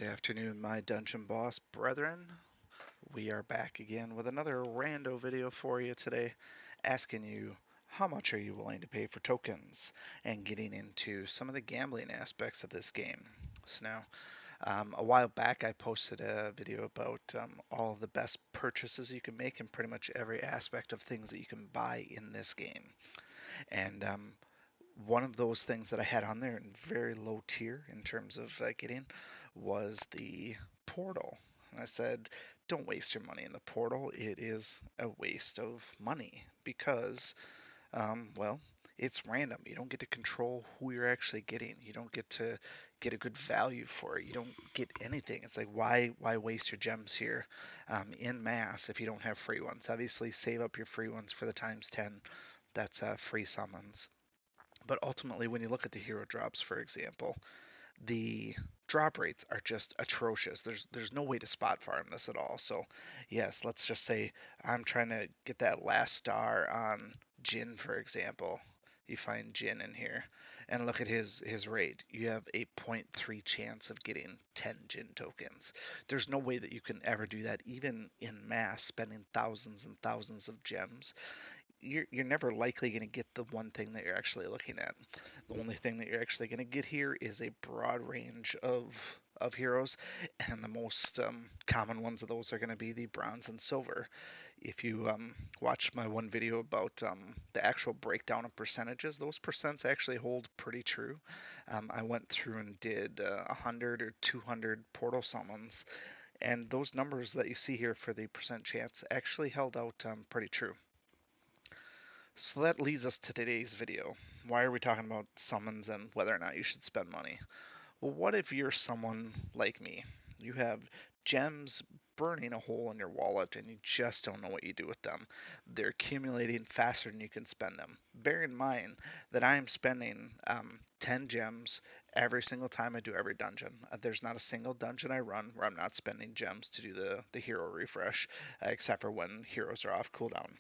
afternoon, my dungeon boss brethren. We are back again with another rando video for you today, asking you how much are you willing to pay for tokens and getting into some of the gambling aspects of this game. So now, a while back, I posted a video about all of the best purchases you can make in pretty much every aspect of things that you can buy in this game. And one of those things that I had on there in very low tier in terms of getting was the portal. And I said, don't waste your money in the portal. It is a waste of money because, well, it's random. You don't get to control who you're actually getting. You don't get to get a good value for it. You don't get anything. It's like why waste your gems here in mass if you don't have free ones? Obviously, save up your free ones for the times 10. That's free summons. But ultimately, when you look at the hero drops, for example, the drop rates are just atrocious. There's no way to spot farm this at all. So yes, let's just say I'm trying to get that last star on Jin, for example. You find Jin in here and look at his rate. You have a 0.3 chance of getting 10 Jin tokens. There's no way that you can ever do that, even in mass, spending thousands and thousands of gems. You're never likely going to get the one thing that you're actually looking at. The only thing that you're actually going to get here is a broad range of heroes, and the most common ones of those are going to be the bronze and silver. If you watch my one video about the actual breakdown of percentages, those percents actually hold pretty true. I went through and did 100 or 200 portal summons, and those numbers that you see here for the percent chance actually held out pretty true. So that leads us to today's video. Why are we talking about summons and whether or not you should spend money? Well, what if you're someone like me? You have gems burning a hole in your wallet and you just don't know what you do with them. They're accumulating faster than you can spend them. Bear in mind that I am spending 10 gems every single time I do every dungeon. There's not a single dungeon I run where I'm not spending gems to do the hero refresh, except for when heroes are off cooldown.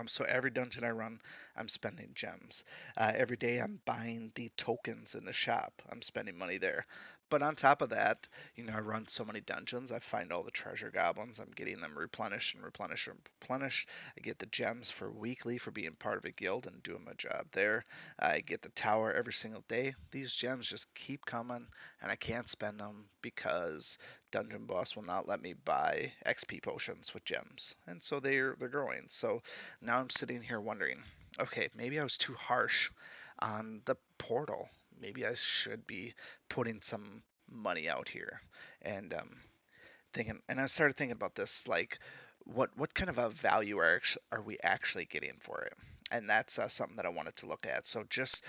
So every dungeon I run, I'm spending gems. Every day I'm buying the tokens in the shop. I'm spending money there. But on top of that, I run so many dungeons. I find all the treasure goblins. I'm getting them replenished and replenished and replenished. I get the gems for weekly for being part of a guild and doing my job there. I get the tower every single day. These gems just keep coming, and I can't spend them because Dungeon Boss will not let me buy XP potions with gems, and so they're growing. So now I'm sitting here wondering, okay, maybe I was too harsh on the portal. Maybe I should be putting some money out here, and thinking. And I started thinking about this, like, what kind of a value are we actually getting for it? And that's something that I wanted to look at. So just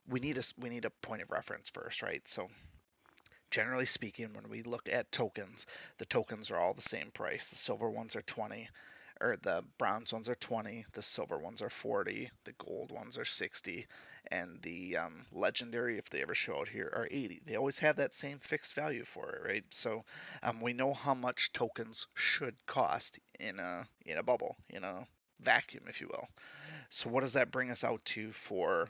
we need a point of reference first, right? So generally speaking, when we look at tokens, the tokens are all the same price. The silver ones are 20, or the bronze ones are 20, the silver ones are 40, the gold ones are 60, and the legendary, if they ever show out here, are 80. They always have that same fixed value for it, right? So we know how much tokens should cost in a bubble, in a vacuum, if you will. So what does that bring us out to for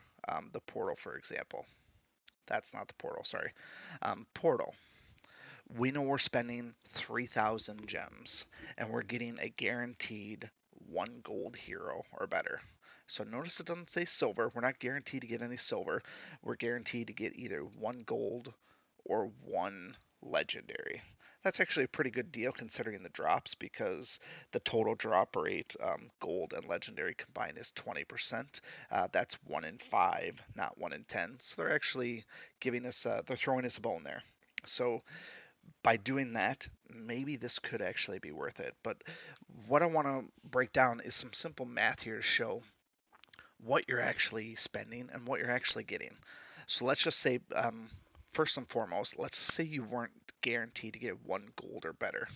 the portal, for example? That's not the portal, sorry. Portal. We know we're spending 3,000 gems and we're getting a guaranteed one gold hero or better. So notice it doesn't say silver. We're not guaranteed to get any silver. We're guaranteed to get either one gold or one legendary. That's actually a pretty good deal considering the drops because the total drop rate, gold and legendary combined, is 20%. That's 1 in 5, not 1 in 10. So they're actually they're throwing us a bone there. So by doing that, maybe this could actually be worth it. But what I want to break down is some simple math here to show what you're actually spending and what you're actually getting. So let's just say, first and foremost, let's say you weren't guaranteed to get one gold or better.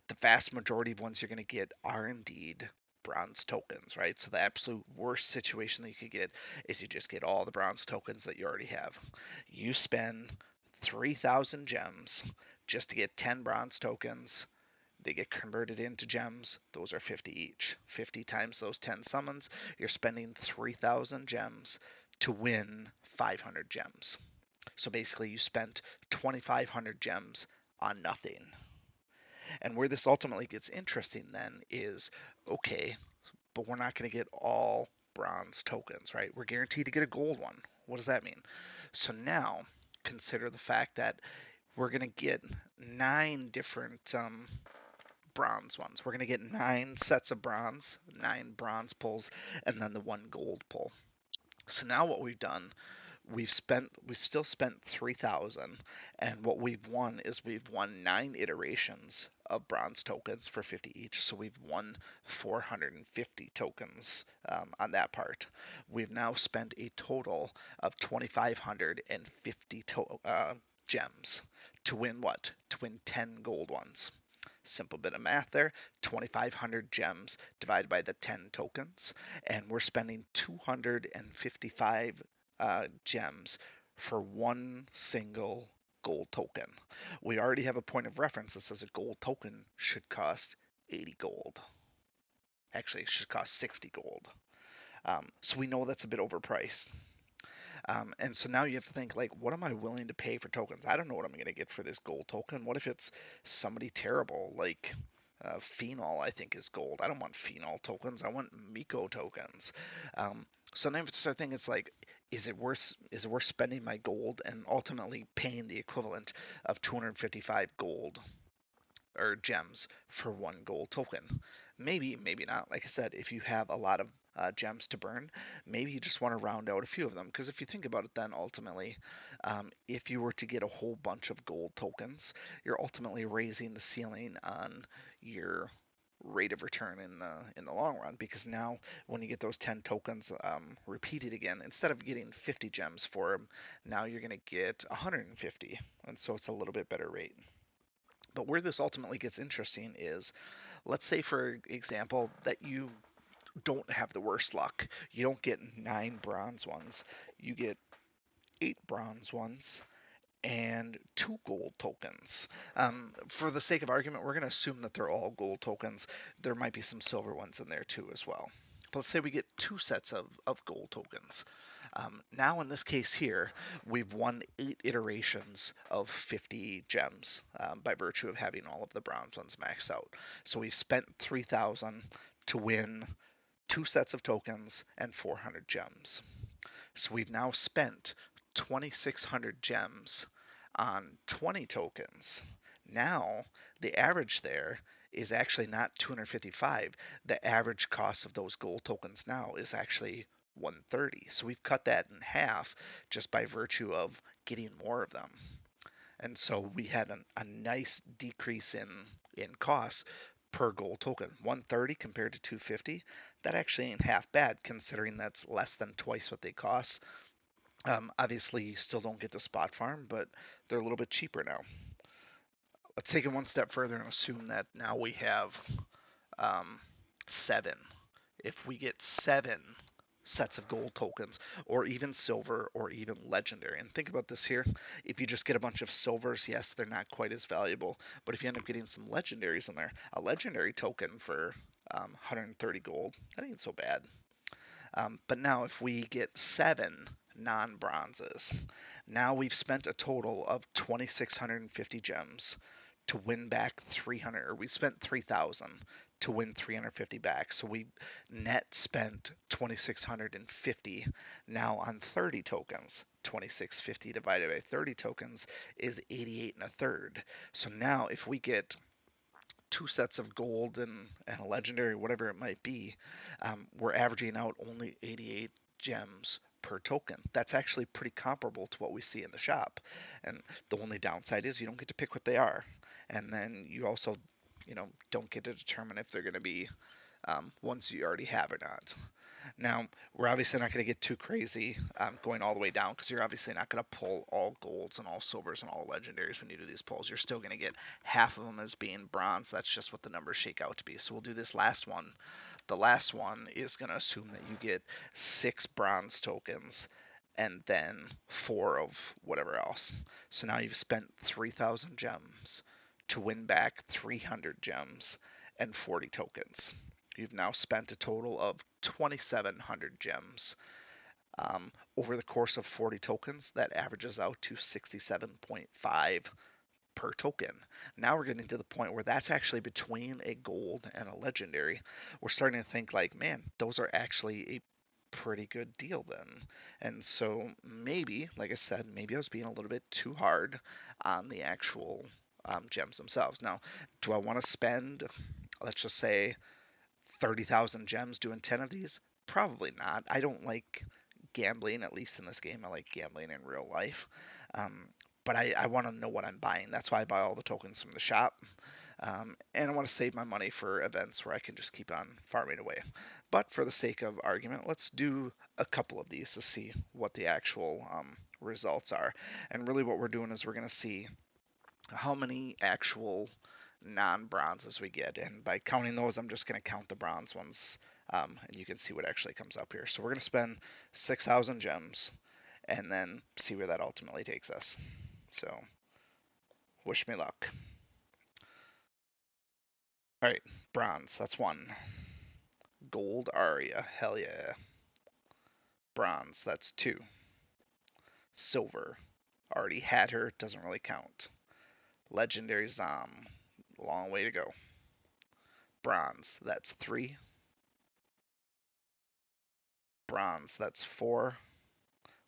The vast majority of ones you're going to get are indeed bronze tokens, right? So the absolute worst situation that you could get is you just get all the bronze tokens that you already have. You spend 3,000 gems just to get 10 bronze tokens. They get converted into gems. Those are 50 each. 50 times those 10 summons, you're spending 3,000 gems to win 500 gems. So basically, you spent 2,500 gems on nothing. And where this ultimately gets interesting then is okay, but we're not going to get all bronze tokens, right? We're guaranteed to get a gold one. What does that mean? So now consider the fact that we're going to get 9 different bronze ones. We're going to get 9 sets of bronze, 9 bronze pulls, and then the one gold pull. So now what we've done, we've still spent 3,000, and what we've won is we've won 9 iterations of bronze tokens for 50 each. So we've won 450 tokens on that part. We've now spent a total of 2,550 gems to win what? To win 10 gold ones. Simple bit of math there. 2,500 gems divided by the 10 tokens, and we're spending 255 gems for one single gold token. We already have a point of reference that says a gold token should cost 80 gold. Actually, it should cost 60 gold. So we know that's a bit overpriced. And so now you have to think, like, what am I willing to pay for tokens? I don't know what I'm going to get for this gold token. What if it's somebody terrible, like Phenol, I think is gold. I don't want Phenol tokens. I want Miko tokens. So now I have to start thinking, it's like, is it worth spending my gold and ultimately paying the equivalent of 255 gold or gems for one gold token? Maybe, maybe not. Like I said, if you have a lot of gems to burn, maybe you just want to round out a few of them. Because if you think about it, then ultimately, if you were to get a whole bunch of gold tokens, you're ultimately raising the ceiling on your rate of return in the long run. Because now, when you get those 10 tokens repeated again, instead of getting 50 gems for them, now you're going to get 150, and so it's a little bit better rate. But where this ultimately gets interesting is, let's say, for example, that you don't have the worst luck. You don't get 9 bronze ones. You get 8 bronze ones and 2 gold tokens. For the sake of argument, we're going to assume that they're all gold tokens. There might be some silver ones in there too as well. But let's say we get 2 sets of gold tokens. Now, in this case here, we've won 8 iterations of 50 gems by virtue of having all of the bronze ones maxed out. So we've spent 3,000 to win 2 sets of tokens and 400 gems. So we've now spent 2,600 gems on 20 tokens. Now, the average there is actually not 255. The average cost of those gold tokens now is actually 130. So we've cut that in half just by virtue of getting more of them. And so we had a nice decrease in cost per gold token. 130 compared to 250. That actually ain't half bad considering that's less than twice what they cost. Obviously, you still don't get the spot farm, but they're a little bit cheaper now. Let's take it one step further and assume that now we have um, 7. If we get 7 sets of gold tokens, or even silver, or even legendary. And think about this here. If you just get a bunch of silvers, yes, they're not quite as valuable. But if you end up getting some legendaries in there, a legendary token for 130 gold, that ain't so bad. But now if we get 7 non-bronzes, now we've spent a total of 2,650 gems to win back 300, or we spent 3,000 to win 350 back. So we net spent 2,650 now on 30 tokens. 2,650 divided by 30 tokens is 88 and a third. So now if we get 2 sets of gold and a legendary, whatever it might be, we're averaging out only 88 gems per token. That's actually pretty comparable to what we see in the shop. And the only downside is you don't get to pick what they are. And then you also, don't get to determine if they're going to be ones you already have or not. Now, we're obviously not going to get too crazy going all the way down because you're obviously not going to pull all golds and all silvers and all legendaries when you do these pulls. You're still going to get half of them as being bronze. That's just what the numbers shake out to be. So we'll do this last one. The last one is going to assume that you get 6 bronze tokens and then 4 of whatever else. So now you've spent 3,000 gems to win back 300 gems and 40 tokens. You've now spent a total of 2,700 gems Over the course of 40 tokens, that averages out to 67.5 per token. Now we're getting to the point where that's actually between a gold and a legendary. We're starting to think like, man, those are actually a pretty good deal then. And so maybe, like I said, maybe I was being a little bit too hard on the actual gems themselves. Now, do I want to spend, let's just say, 30,000 gems doing 10 of these? Probably not. I don't like gambling, at least in this game. I like gambling in real life. Um, but I want to know what I'm buying. That's why I buy all the tokens from the shop. And I want to save my money for events where I can just keep on farming away. But for the sake of argument, let's do a couple of these to see what the actual results are. And really, what we're doing is we're going to see how many actual non-bronzes we get. And by counting those, I'm just going to count the bronze ones, and you can see what actually comes up here. So we're going to spend 6,000 gems and then see where that ultimately takes us. So wish me luck. All right, bronze, that's one. Gold Aria, hell yeah. Bronze, that's two. Silver, already had her, doesn't really count. Legendary Zom, long way to go. Bronze, that's three. Bronze, that's four.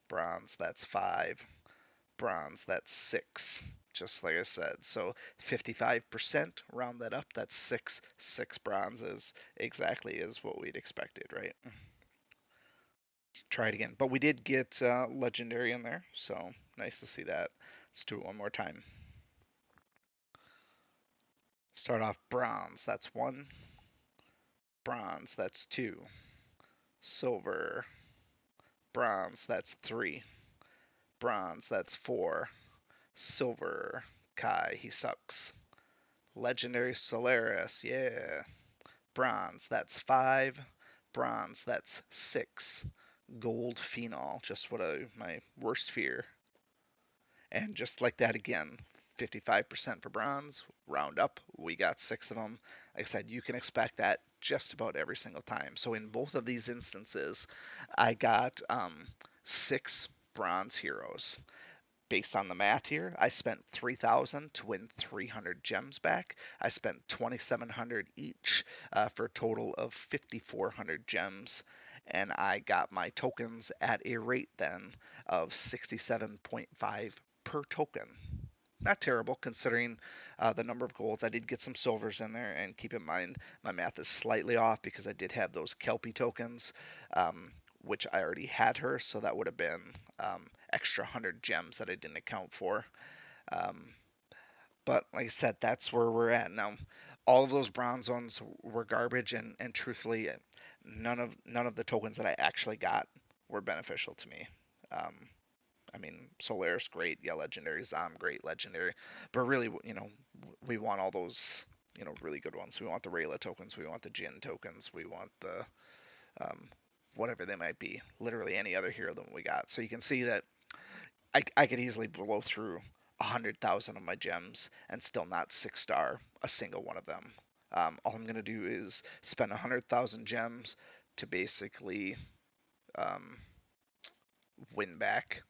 Bronze, that's five. Bronze, that's six. Just like I said. So 55%, round that up, that's six bronzes exactly is what we'd expected, right? Try it again. But we did get legendary in there, so nice to see that. Let's do it one more time. Start off bronze, that's one. Bronze, that's two. Silver. Bronze, that's three. Bronze, that's four. Silver. Kai, he sucks. Legendary Solaris, yeah. Bronze, that's five. Bronze, that's six. Gold Phenol, just what my worst fear. And just like that again, 55% for bronze, round up, we got six of them. Like I said, you can expect that just about every single time. So in both of these instances, I got six bronze heroes. Based on the math here, I spent 3,000 to win 300 gems back. I spent 2,700 each for a total of 5,400 gems, and I got my tokens at a rate then of 67.5 per token. Not terrible considering the number of golds. I did get some silvers in there, and keep in mind my math is slightly off because I did have those Kelpie tokens, which I already had her, so that would have been extra 100 gems that I didn't account for. Um, but like I said, that's where we're at now. All of those bronze ones were garbage, and truthfully, none of the tokens that I actually got were beneficial to me. Um, I mean, Solaris, great, yeah, legendary. Zom, great, legendary. But really, we want all those, really good ones. We want the Rayla tokens. We want the Jin tokens. We want the um, whatever they might be. Literally any other hero that we got. So you can see that I could easily blow through 100,000 of my gems and still not six-star a single one of them. All I'm gonna do is spend 100,000 gems to basically um, win back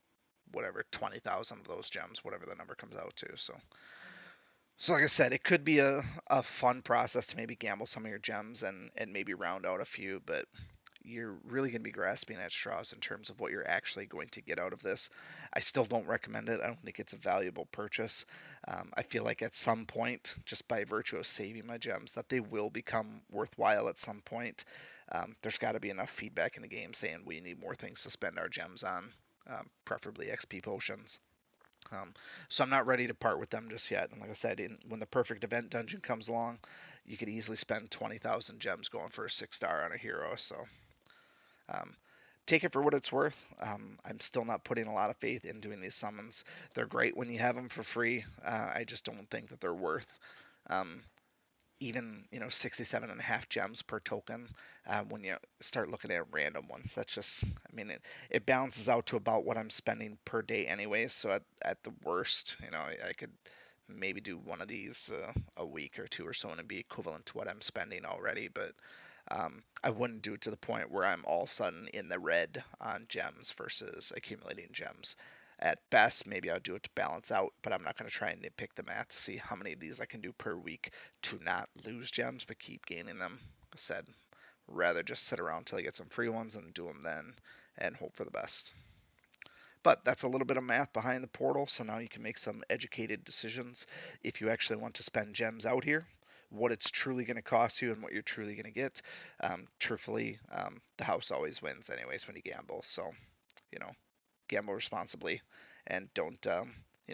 whatever 20,000 of those gems, whatever the number comes out to. So like I said, it could be a fun process to maybe gamble some of your gems and maybe round out a few, but you're really going to be grasping at straws in terms of what you're actually going to get out of this. I still don't recommend it. I don't think it's a valuable purchase. I feel like at some point, just by virtue of saving my gems, that they will become worthwhile at some point. There's got to be enough feedback in the game saying we need more things to spend our gems on, preferably XP potions. So I'm not ready to part with them just yet. And like I said, when the perfect event dungeon comes along, you could easily spend 20,000 gems going for a 6-star on a hero. So um, take it for what it's worth. I'm still not putting a lot of faith in doing these summons. They're great when you have them for free. I just don't think that they're worth um, even 67 and a half gems per token when you start looking at random ones. That's just, I mean, it balances out to about what I'm spending per day anyway. So at the worst, I could maybe do one of these a week or two or so and it'd be equivalent to what I'm spending already. But I wouldn't do it to the point where I'm all of a sudden in the red on gems versus accumulating gems. At best, maybe I'll do it to balance out, but I'm not going to try and nitpick the math to see how many of these I can do per week to not lose gems but keep gaining them. Like I said, rather just sit around until I get some free ones and do them then and hope for the best. But that's a little bit of math behind the portal, so now you can make some educated decisions if you actually want to spend gems out here, what it's truly going to cost you, and what you're truly going to get. Truthfully, the house always wins, anyways, when you gamble. So, you know, gamble responsibly and don't,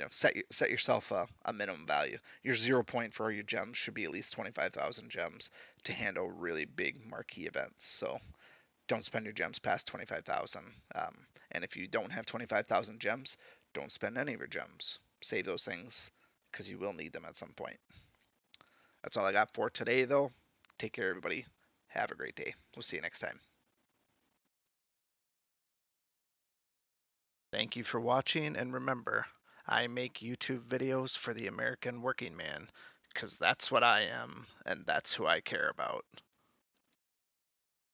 set yourself a minimum value. Your 0 point for your gems should be at least 25,000 gems to handle really big marquee events. So, don't spend your gems past 25,000. And if you don't have 25,000 gems, don't spend any of your gems. Save those things because you will need them at some point. That's all I got for today, though. Take care, everybody. Have a great day. We'll see you next time. Thank you for watching, and remember, I make YouTube videos for the American working man because that's what I am, and that's who I care about.